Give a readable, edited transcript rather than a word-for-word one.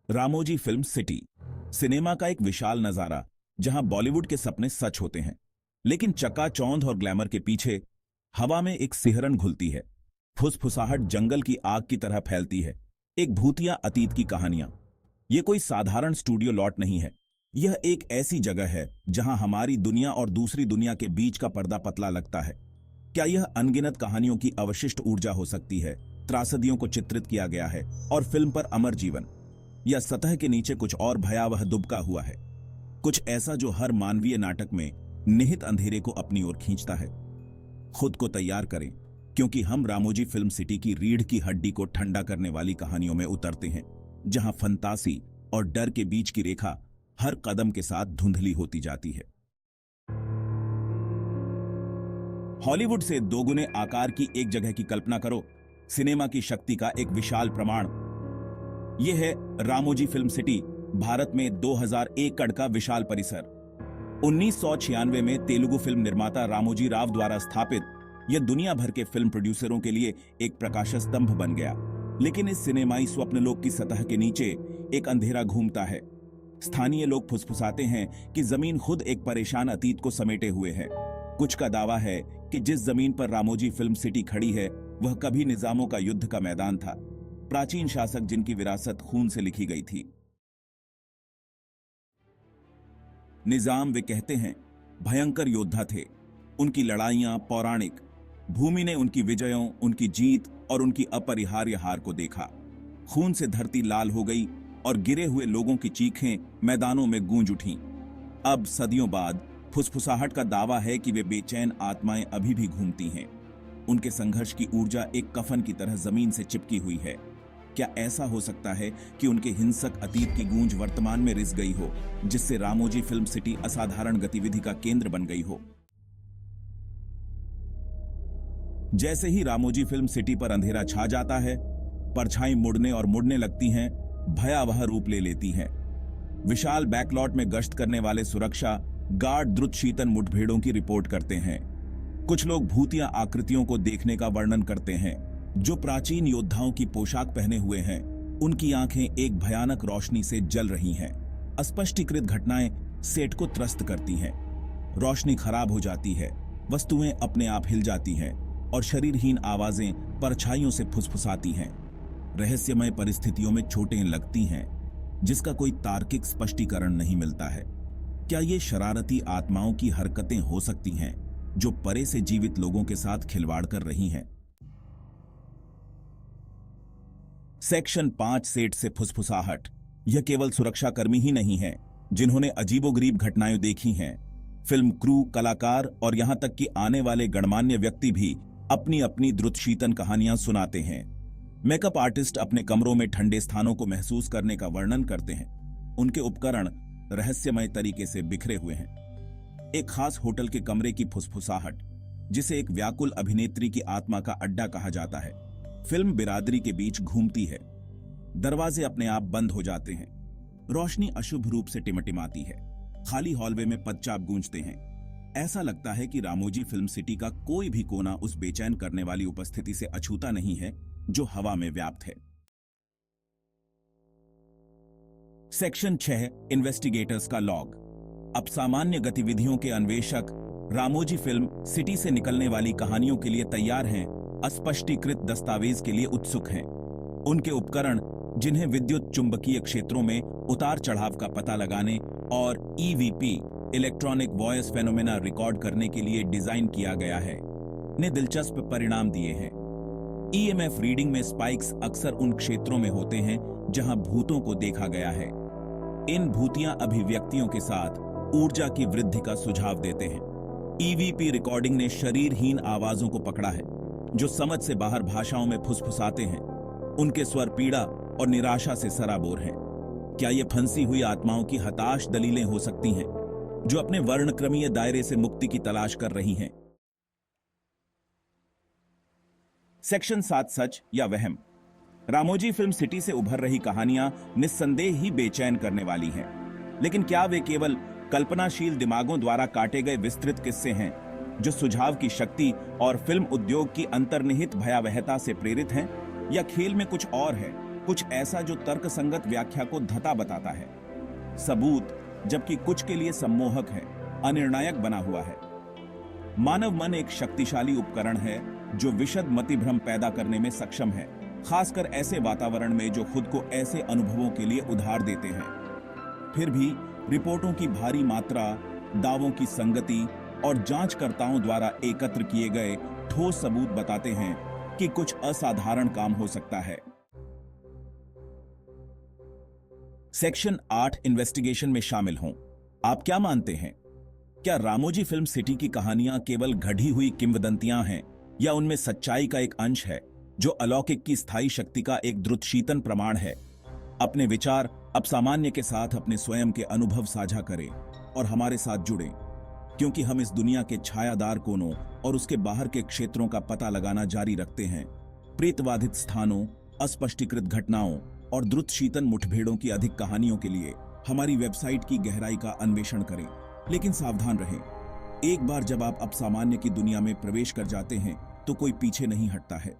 Ramoji film city cinema का एक विशाल नजारा जहां बॉलीवुड के सपने सच होते हैं, लेकिन चकाचौंध और ग्लैमर के पीछे हवा में एक सिहरन घुलती है। फुसफुसाहट जंगल की आग की तरह फैलती है। एक भूतिया अतीत की कहानियां। यह कोई साधारण स्टूडियो लॉट नहीं है। यह एक ऐसी जगह है जहां हमारी दुनिया और दूसरी दुनिया के बीच का पर्दा पतला लगता है। क्या यह अनगिनत कहानियों की अवशिष्ट ऊर्जा हो सकती है? त्रासदियों को चित्रित किया गया है और फिल्म पर अमर जीवन, या सतह के नीचे कुछ और भयावह दुबका हुआ है, कुछ ऐसा जो हर मानवीय नाटक में निहित अंधेरे को अपनी ओर खींचता है। खुद को तैयार करें, क्योंकि हम रामोजी फिल्म सिटी की रीढ़ की हड्डी को ठंडा करने वाली कहानियों में उतरते हैं, जहां फंतासी और डर के बीच की रेखा हर कदम के साथ धुंधली होती जाती है। हॉलीवुड से दोगुने आकार की एक जगह की कल्पना करो। सिनेमा की शक्ति का एक विशाल प्रमाण। यह है रामोजी फिल्म सिटी, भारत में 2000 एकड़ का विशाल परिसर। 1996 में तेलुगु फिल्म निर्माता रामोजी राव द्वारा स्थापित यह दुनिया भर के फिल्म प्रोड्यूसरों के लिए एक प्रकाश स्तंभ बन गया। लेकिन इस सिनेमाई स्वप्नलोक की सतह के नीचे एक अंधेरा घूमता है। स्थानीय लोग फुसफुसाते हैं कि जमीन खुद एक परेशान अतीत को समेटे हुए है। कुछ का दावा है कि जिस जमीन पर रामोजी फिल्म सिटी खड़ी है वह कभी निजामों का युद्ध का मैदान था, प्राचीन शासक जिनकी विरासत खून से लिखी गई थी। निजाम, वे कहते हैं, भयंकर योद्धा थे। उनकी लड़ाइयां पौराणिक। भूमि ने उनकी विजयों, उनकी जीत और उनकी अपरिहार्य हार को देखा। खून से धरती लाल हो गई और गिरे हुए लोगों की चीखें मैदानों में गूंज उठीं। अब सदियों बाद फुसफुसाहट का दावा है कि वे बेचैन आत्माएं अभी भी घूमती हैं। उनके संघर्ष की ऊर्जा एक कफन की तरह जमीन से चिपकी हुई है। क्या ऐसा हो सकता है कि उनके हिंसक अतीत की गूंज वर्तमान में रिस गई हो, जिससे रामोजी फिल्म सिटी असाधारण गतिविधि का केंद्र बन गई हो? जैसे ही रामोजी फिल्म सिटी पर अंधेरा छा जाता है, परछाई मुड़ने और मुड़ने लगती हैं, भयावह रूप ले लेती हैं। विशाल बैकलॉट में गश्त करने वाले सुरक्षा गार्ड द्रुत शीतन मुठभेड़ों की रिपोर्ट करते हैं। कुछ लोग भूतिया आकृतियों को देखने का वर्णन करते हैं, जो प्राचीन योद्धाओं की पोशाक पहने हुए हैं। उनकी आंखें एक भयानक रोशनी से जल रही हैं। अस्पष्टीकृत घटनाएं सेट को त्रस्त करती हैं। रोशनी खराब हो जाती है, वस्तुएं अपने आप हिल जाती हैं और शरीरहीन आवाजें परछाइयों से फुसफुसाती हैं। रहस्यमय परिस्थितियों में चोटें लगती हैं, जिसका कोई तार्किक स्पष्टीकरण नहीं मिलता है। क्या ये शरारती आत्माओं की हरकतें हो सकती हैं, जो परे से जीवित लोगों के साथ खिलवाड़ कर रही हैं? सेक्शन 5 सेट से फुसफुसाहट। यह केवल सुरक्षाकर्मी ही नहीं है जिन्होंने अजीबोगरीब घटनाएं देखी हैं। फिल्म क्रू, कलाकार और यहां तक कि आने वाले गणमान्य व्यक्ति भी अपनी अपनी द्रुतशीतन कहानियां सुनाते हैं। मेकअप आर्टिस्ट अपने कमरों में ठंडे स्थानों को महसूस करने का वर्णन करते हैं। उनके उपकरण रहस्यमय तरीके से बिखरे हुए हैं। एक खास होटल के कमरे की फुसफुसाहट, जिसे एक व्याकुल अभिनेत्री की आत्मा का अड्डा कहा जाता है, फिल्म बिरादरी के बीच घूमती है। दरवाजे अपने आप बंद हो जाते हैं। रोशनी अशुभ रूप से टिमटिमाती है। खाली हॉलवे में पदचाप गूंजते हैं। ऐसा लगता है कि रामोजी फिल्म सिटी का कोई भी कोना उस बेचैन करने वाली उपस्थिति से अछूता नहीं है जो हवा में व्याप्त है। सेक्शन 6 इन्वेस्टिगेटर्स का लॉग। अब सामान्य गतिविधियों के अन्वेषक रामोजी फिल्म सिटी से निकलने वाली कहानियों के लिए तैयार हैं, अस्पष्टीकृत दस्तावेज के लिए उत्सुक हैं। उनके उपकरण, जिन्हें विद्युत चुंबकीय क्षेत्रों में उतार चढ़ाव का पता लगाने और EVP electronic voice phenomena record करने के लिए डिजाइन किया गया है, ने दिलचस्प परिणाम दिए हैं। ईएमएफ रीडिंग में स्पाइक्स अक्सर उन क्षेत्रों में होते हैं जहां भूतों को देखा गया है। इन भूतिया अभिव्यक्तियों के साथ ऊर्जा की वृद्धि का सुझाव देते हैं। ईवीपी रिकॉर्डिंग ने शरीरहीन आवाजों को पकड़ा है, जो समझ से बाहर भाषाओं में फुसफुसाते हैं। उनके स्वर पीड़ा और निराशा से सराबोर हैं। क्या ये फंसी हुई आत्माओं की हताश दलीलें हो सकती हैं, जो अपने वर्णक्रमीय दायरे से मुक्ति की तलाश कर रही हैं? सेक्शन 7 सच या वहम। रामोजी फिल्म सिटी से उभर रही कहानियां निस्संदेह ही बेचैन करने वाली हैं, लेकिन क्या वे केवल कल्पनाशील दिमागों द्वारा काटे गए विस्तृत किस्से हैं, जो सुझाव की शक्ति और फिल्म उद्योग की अंतर्निहित भयावहता से प्रेरित हैं, या खेल में कुछ और है, कुछ ऐसा जो तर्कसंगत व्याख्या को धता बताता है, सबूत जबकि कुछ के लिए सम्मोहक है, अनिर्णायक बना हुआ है। मानव मन एक शक्तिशाली उपकरण है जो विशद मतिभ्रम पैदा करने में सक्षम है, खासकर ऐसे वातावरण में जो खुद को ऐसे अनुभवों के लिए उधार देते हैं। फिर भी रिपोर्टों की भारी मात्रा, दावों की संगति और जांचकर्ताओं द्वारा एकत्र किए गए ठोस सबूत बताते हैं कि कुछ असाधारण काम हो सकता है। सेक्शन 8 इन्वेस्टिगेशन में शामिल हों। आप क्या मानते हैं? क्या रामोजी फिल्म सिटी की कहानियां केवल गढ़ी हुई किंवदंतियां हैं या उनमें सच्चाई का एक अंश है जो अलौकिक की स्थायी शक्ति का एक द्रुतशीतन प्रमाण है? अपने विचार अब सामान्य के साथ अपने स्वयं के अनुभव साझा करें और हमारे साथ जुड़ें, क्योंकि हम इस दुनिया के छायादार कोनों और उसके बाहर के क्षेत्रों का पता लगाना जारी रखते हैं। प्रेतबाधित स्थानों, अस्पष्टीकृत घटनाओं और द्रुतशीतन मुठभेड़ों की अधिक कहानियों के लिए हमारी वेबसाइट की गहराई का अन्वेषण करें। लेकिन सावधान रहें, एक बार जब आप अपसामान्य की दुनिया में प्रवेश कर जाते हैं तो कोई पीछे नहीं हटता है।